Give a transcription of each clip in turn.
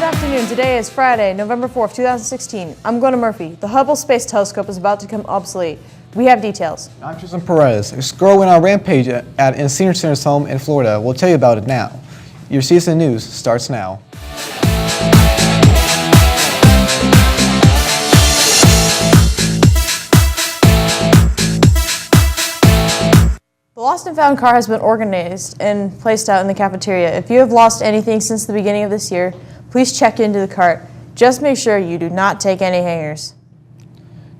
Good afternoon. Today is Friday, November 4th, 2016. I'm Glenna Murphy. The Hubble Space Telescope is about to become obsolete. We have details. I'm Tristan Perez. A girl went on a rampage in Senior Center's home in Florida. We'll tell you about it now. Your CSN News starts now. The Lost and Found car has been organized and placed out in the cafeteria. If you have lost anything since the beginning of this year, please check into the cart. Just make sure you do not take any hangers.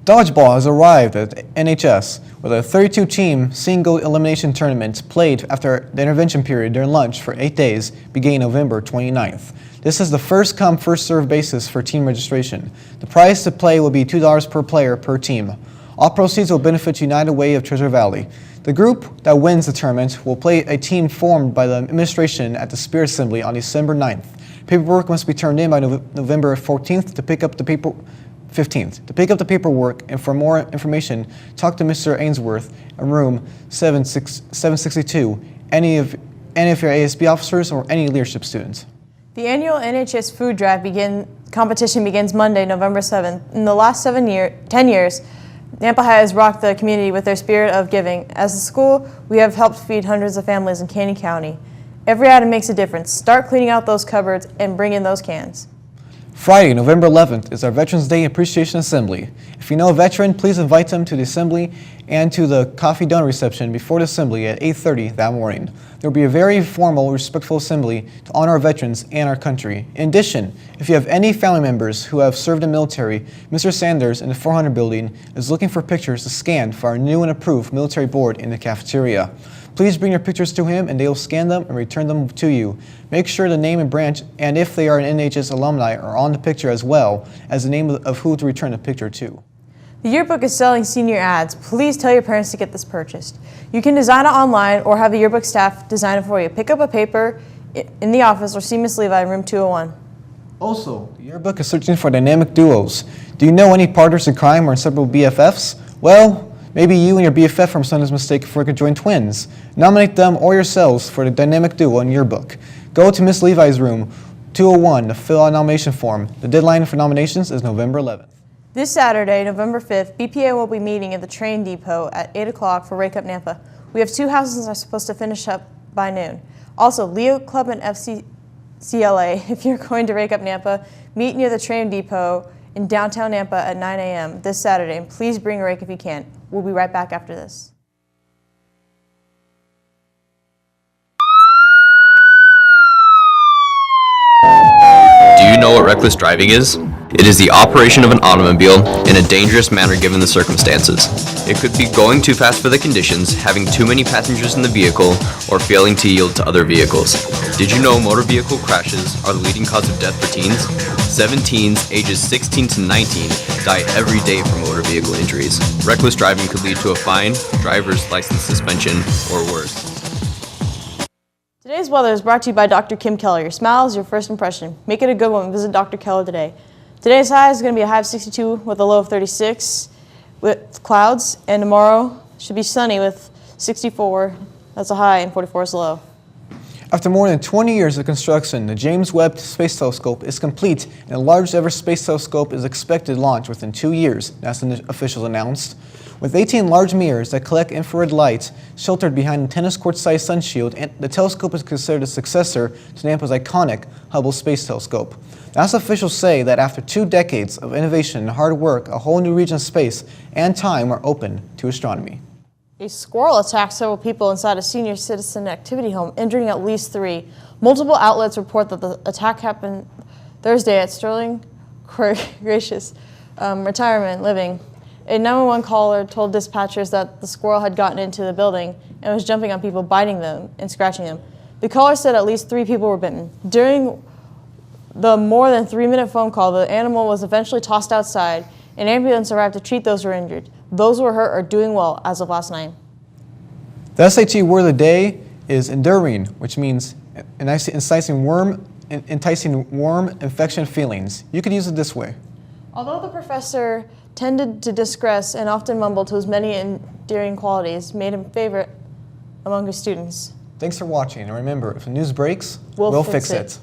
Dodgeball has arrived at NHS with a 32-team single elimination tournament played after the intervention period during lunch for 8 days beginning November 29th. This is the first come, first served basis for team registration. The price to play will be $2 per player per team. All proceeds will benefit United Way of Treasure Valley. The group that wins the tournament will play a team formed by the administration at the Spirit Assembly on December 9th. Paperwork must be turned in by November 14th to pick up the 15th. To pick up the paperwork and for more information, talk to Mr. Ainsworth in room 762, any of your ASB officers or any leadership students. The annual NHS food drive competition begins Monday, November 7th. In the last 10 years, Nampa has rocked the community with their spirit of giving. As a school, we have helped feed hundreds of families in Caney County. Every item makes a difference. Start cleaning out those cupboards and bring in those cans. Friday, November 11th is our Veterans Day Appreciation Assembly. If you know a veteran, please invite them to the assembly and to the coffee donor reception before the assembly at 8:30 that morning. There will be a very formal, respectful assembly to honor our veterans and our country. In addition, if you have any family members who have served in the military, Mr. Sanders in the 400 building is looking for pictures to scan for our new and approved military board in the cafeteria. Please bring your pictures to him and they will scan them and return them to you. Make sure the name and branch, and if they are an NHS alumni, are on the picture as well as the name of who to return the picture to. The yearbook is selling senior ads. Please tell your parents to get this purchased. You can design it online or have the yearbook staff design it for you. Pick up a paper in the office or see Miss Levi in room 201. Also, the yearbook is searching for dynamic duos. Do you know any partners in crime or inseparable BFFs? Well, maybe you and your BFF from Sunday's mistake for conjoined twins. Nominate them or yourselves for the dynamic duo in your book. Go to Miss Levi's room 201 to fill out a nomination form. The deadline for nominations is November 11th. This Saturday, November 5th, BPA will be meeting at the train depot at 8 o'clock for Wake Up Nampa. We have 2 houses that are supposed to finish up by noon. Also, Leo Club and FCCLA, if you're going to Wake Up Nampa, meet near the train depot in downtown Nampa at 9 a.m. this Saturday, and please bring a rake if you can. We'll be right back after this. Do you know what reckless driving is? It is the operation of an automobile in a dangerous manner given the circumstances. It could be going too fast for the conditions, having too many passengers in the vehicle, or failing to yield to other vehicles. Did you know motor vehicle crashes are the leading cause of death for teens? 7 teens ages 16 to 19 die every day from motor vehicle injuries. Reckless driving could lead to a fine, driver's license suspension, or worse. Today's weather is brought to you by Dr. Kim Keller. Your smile is your first impression. Make it a good one. Visit Dr. Keller today. Today's high is going to be a high of 62 with a low of 36 with clouds, and tomorrow should be sunny with 64. That's a high and 44 is a low. After more than 20 years of construction, the James Webb Space Telescope is complete and the largest ever space telescope is expected to launch within 2 years, NASA officials announced. With 18 large mirrors that collect infrared light sheltered behind a tennis court-sized sun shield, and the telescope is considered a successor to NASA's iconic Hubble Space Telescope. NASA officials say that after 2 decades of innovation and hard work, a whole new region of space and time are open to astronomy. A squirrel attacked several people inside a senior citizen activity home, injuring at least 3. Multiple outlets report that the attack happened Thursday at Sterling Gracious Retirement Living. A 911 caller told dispatchers that the squirrel had gotten into the building and was jumping on people, biting them and scratching them. The caller said at least 3 people were bitten. During the more than 3-minute phone call, the animal was eventually tossed outside. An ambulance arrived to treat those who were injured. Those who were hurt are doing well as of last night. The SAT word of the day is enduring, which means enticing worm infection feelings. You could use it this way. Although the professor tended to digress and often mumbled to his many endearing qualities, made him favorite among his students. Thanks for watching, and remember, if the news breaks, we'll fix it.